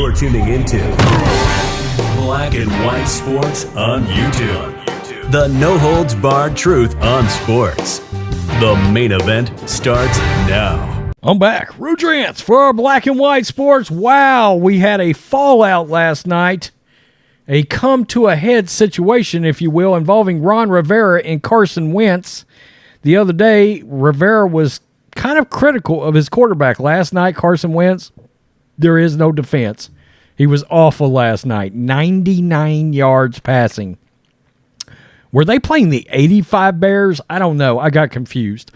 You're tuning into Black and White Sports on YouTube. The no-holds-barred truth on sports. The main event starts now. I'm back. Rudrance for our Black and White Sports. Wow, we had a fallout last night. A come-to-a-head situation, if you will, involving Ron Rivera and Carson Wentz. The other day, Rivera was kind of critical of his quarterback. Last night, Carson Wentz, there is no defense. He was awful last night. 99 yards passing. Were they playing the 85 Bears? I don't know. I got confused.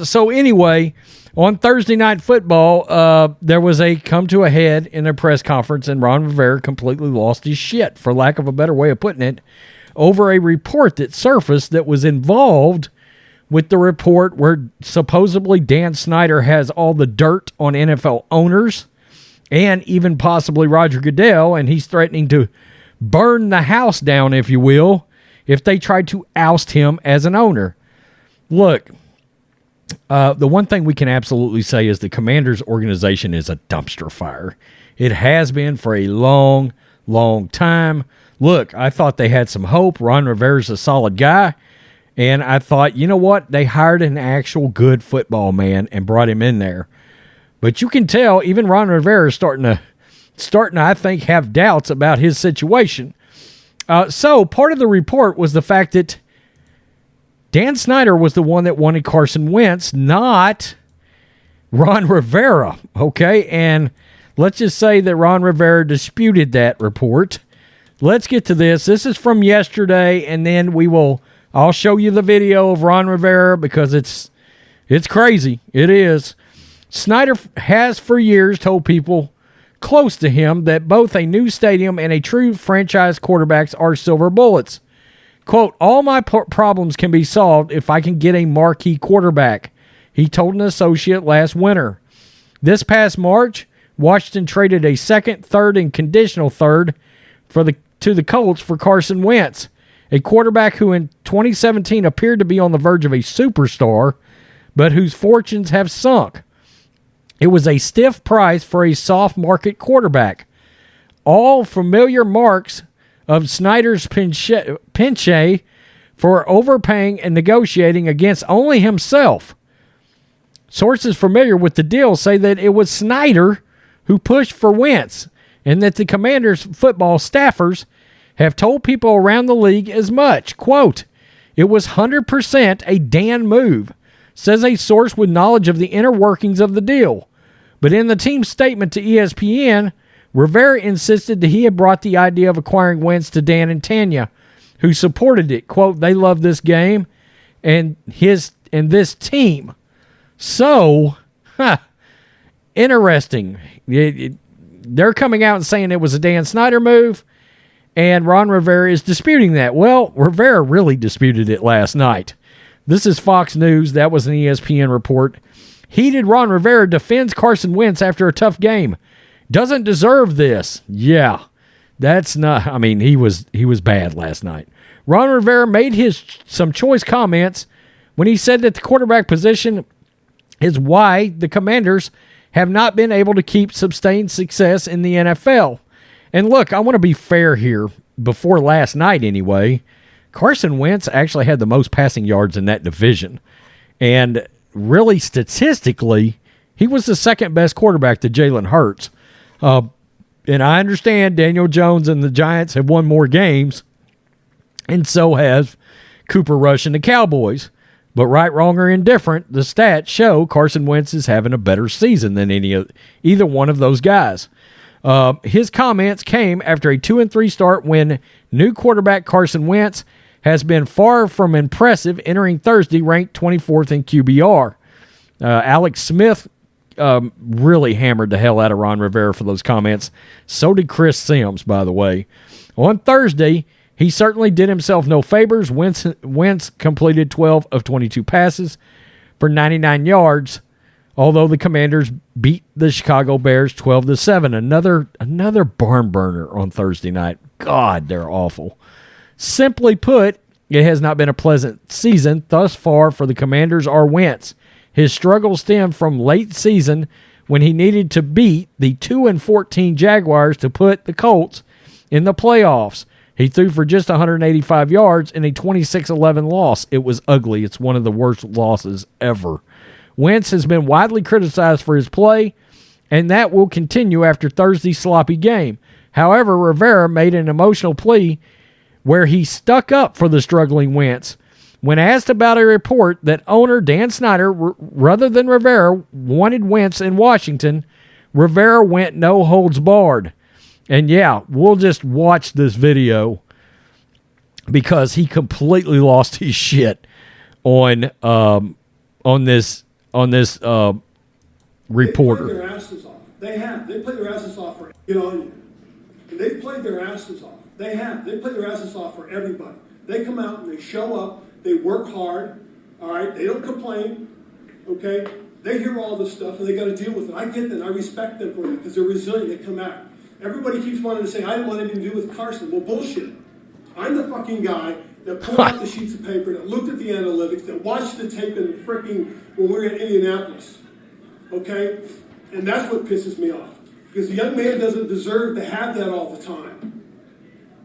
So anyway, on Thursday Night Football, there was a come-to-a-head in their press conference, and Ron Rivera completely lost his shit, for lack of a better way of putting it, over a report that surfaced that was involved with the report where supposedly Dan Snyder has all the dirt on NFL owners and even possibly Roger Goodell, and he's threatening to burn the house down, if you will, if they try to oust him as an owner. Look, the one thing we can absolutely say is the Commanders organization is a dumpster fire. It has been for a long, long time. Look, I thought they had some hope. Ron Rivera's a solid guy. And I thought, you know what? They hired an actual good football man and brought him in there. But you can tell even Ron Rivera is starting to, I think, have doubts about his situation. So part of the report was the fact that Dan Snyder was the one that wanted Carson Wentz, not Ron Rivera. Okay, and let's just say that Ron Rivera disputed that report. Let's get to this. This is from yesterday, and then I'll show you the video of Ron Rivera because it's crazy. It is. Snyder has for years told people close to him that both a new stadium and a true franchise quarterbacks are silver bullets. Quote, all my problems can be solved if I can get a marquee quarterback, he told an associate last winter. This past March, Washington traded a second, third, and conditional third to the Colts for Carson Wentz, a quarterback who in 2017 appeared to be on the verge of a superstar, but whose fortunes have sunk. It was a stiff price for a soft market quarterback. All familiar marks of Snyder's penchant for overpaying and negotiating against only himself. Sources familiar with the deal say that it was Snyder who pushed for Wentz, and that the Commanders' football staffers have told people around the league as much. Quote, it was 100% a Dan move, says a source with knowledge of the inner workings of the deal. But in the team's statement to ESPN, Rivera insisted that he had brought the idea of acquiring Wentz to Dan and Tanya, who supported it. Quote, they love this game and this team. So, interesting. They're coming out and saying it was a Dan Snyder move, and Ron Rivera is disputing that. Well, Rivera really disputed it last night. This is Fox News. That was an ESPN report. Heated Ron Rivera defends Carson Wentz after a tough game. Doesn't deserve this. Yeah, that's not. I mean, he was bad last night. Ron Rivera made some choice comments when he said that the quarterback position is why the Commanders have not been able to keep sustained success in the NFL. And look, I want to be fair here. Before last night, anyway, Carson Wentz actually had the most passing yards in that division, and really statistically, he was the second best quarterback to Jalen Hurts. And I understand Daniel Jones and the Giants have won more games, and so have Cooper Rush and the Cowboys. But right, wrong, or indifferent, the stats show Carson Wentz is having a better season than either one of those guys. His comments came after a 2-3 start when new quarterback Carson Wentz has been far from impressive, entering Thursday ranked 24th in QBR. Alex Smith really hammered the hell out of Ron Rivera for those comments. So did Chris Sims, by the way. On Thursday, he certainly did himself no favors. Wentz completed 12 of 22 passes for 99 yards, although the Commanders beat the Chicago Bears 12-7. Another barn burner on Thursday night. God, they're awful. Simply put, it has not been a pleasant season thus far for the Commanders or Wentz. His struggles stem from late season when he needed to beat the 2-14 Jaguars to put the Colts in the playoffs. He threw for just 185 yards in a 26-11 loss. It was ugly. It's one of the worst losses ever. Wentz has been widely criticized for his play, and that will continue after Thursday's sloppy game. However, Rivera made an emotional plea where he stuck up for the struggling Wentz. When asked about a report that owner Dan Snyder, rather than Rivera, wanted Wentz in Washington, Rivera went no holds barred. And yeah, we'll just watch this video because he completely lost his shit on this reporter. They played their asses off. They have. They played their asses off for they've played their asses off. They have. They played their asses off for everybody. They come out and they show up. They work hard. All right. They don't complain. Okay. They hear all this stuff and they got to deal with it. I get that. I respect them for it because they're resilient. They come out. Everybody keeps wanting to say, I didn't want anything to do with Carson. Well, bullshit. I'm the fucking guy that pulled out the sheets of paper, that looked at the analytics, that watched the tape in the freaking when we were in Indianapolis. Okay? And that's what pisses me off. Because the young man doesn't deserve to have that all the time.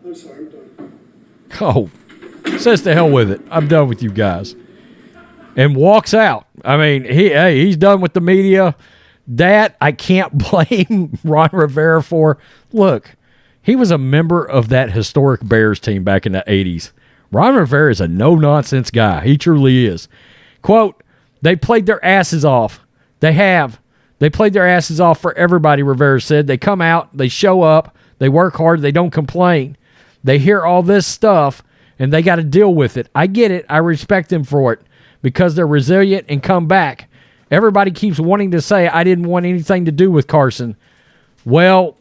I'm sorry, I'm done. Oh, says to hell with it. I'm done with you guys. And walks out. I mean, he's done with the media. That I can't blame Ron Rivera for. Look, he was a member of that historic Bears team back in the 80s. Ron Rivera is a no-nonsense guy. He truly is. Quote, they played their asses off. They have. They played their asses off for everybody, Rivera said. They come out, they show up, they work hard, they don't complain. They hear all this stuff, and they got to deal with it. I get it. I respect them for it because they're resilient and come back. Everybody keeps wanting to say, I didn't want anything to do with Carson. Well,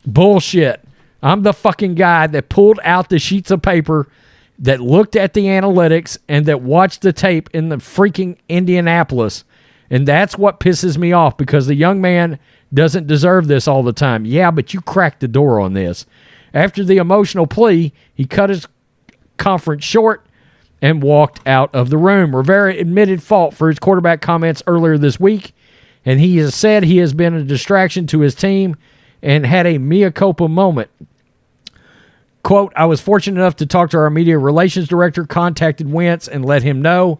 bullshit. I'm the fucking guy that pulled out the sheets of paper, that looked at the analytics, and that watched the tape in the freaking Indianapolis. And that's what pisses me off because the young man doesn't deserve this all the time. Yeah, but you cracked the door on this. After the emotional plea, he cut his conference short and walked out of the room. Rivera admitted fault for his quarterback comments earlier this week, and he has said he has been a distraction to his team and had a mea culpa moment. Quote, I was fortunate enough to talk to our media relations director, contacted Wentz, and let him know.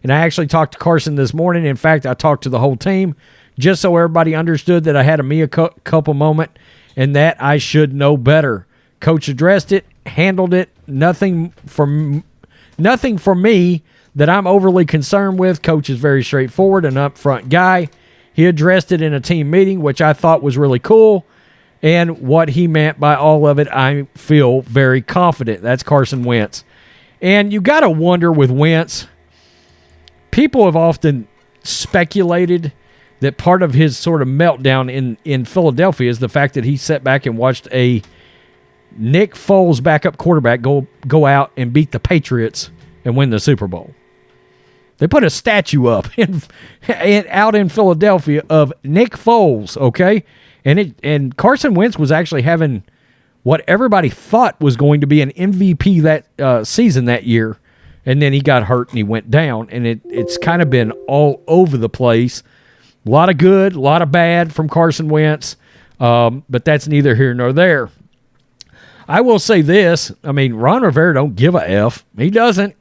And I actually talked to Carson this morning. In fact, I talked to the whole team just so everybody understood that I had a mea culpa moment and that I should know better. Coach addressed it, handled it, nothing for me that I'm overly concerned with. Coach is very straightforward, an upfront guy. He addressed it in a team meeting, which I thought was really cool. And what he meant by all of it, I feel very confident. That's Carson Wentz. And you got to wonder with Wentz, people have often speculated that part of his sort of meltdown in Philadelphia is the fact that he sat back and watched a Nick Foles backup quarterback go out and beat the Patriots and win the Super Bowl. They put a statue up out in Philadelphia of Nick Foles, okay? And Carson Wentz was actually having what everybody thought was going to be an MVP that season that year, and then he got hurt and he went down, and it's kind of been all over the place. A lot of good, a lot of bad from Carson Wentz, but that's neither here nor there. I will say this. I mean, Ron Rivera don't give a F. He doesn't.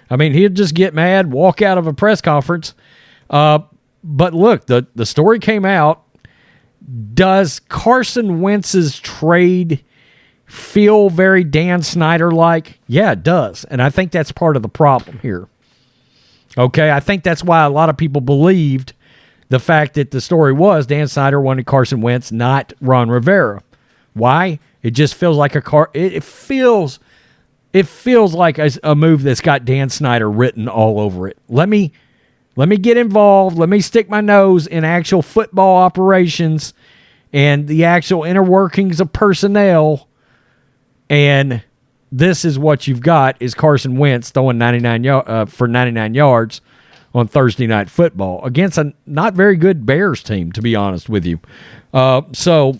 I mean, he'd just get mad, walk out of a press conference. But look, the story came out. Does Carson Wentz's trade feel very Dan Snyder-like? Yeah, it does. And I think that's part of the problem here. Okay, I think that's why a lot of people believed the fact that the story was Dan Snyder wanted Carson Wentz, not Ron Rivera. Why? It just feels like it feels like a move that's got Dan Snyder written all over it. Let me get involved. Let me stick my nose in actual football operations and the actual inner workings of personnel. And this is what you've got is Carson Wentz throwing 99 yards on Thursday Night Football against a not very good Bears team, to be honest with you. So,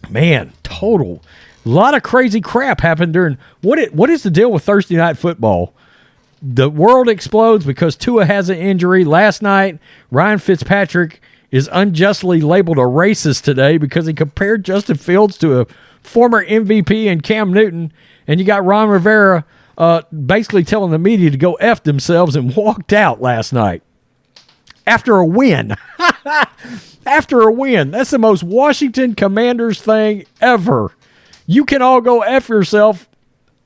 man, total. A lot of crazy crap happened during what is the deal with Thursday Night Football? The world explodes because Tua has an injury. Last night, Ryan Fitzpatrick is unjustly labeled a racist today because he compared Justin Fields to a former MVP and Cam Newton, and you got Ron Rivera basically telling the media to go F themselves and walked out last night after a win. After a win. That's the most Washington Commanders thing ever. You can all go F yourself.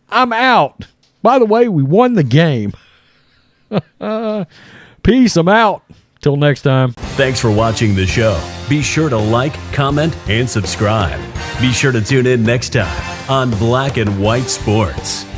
I'm out. By the way, we won the game. Peace. I'm out. Till next time. Thanks for watching the show. Be sure to like, comment, and subscribe. Be sure to tune in next time on Black and White Sports.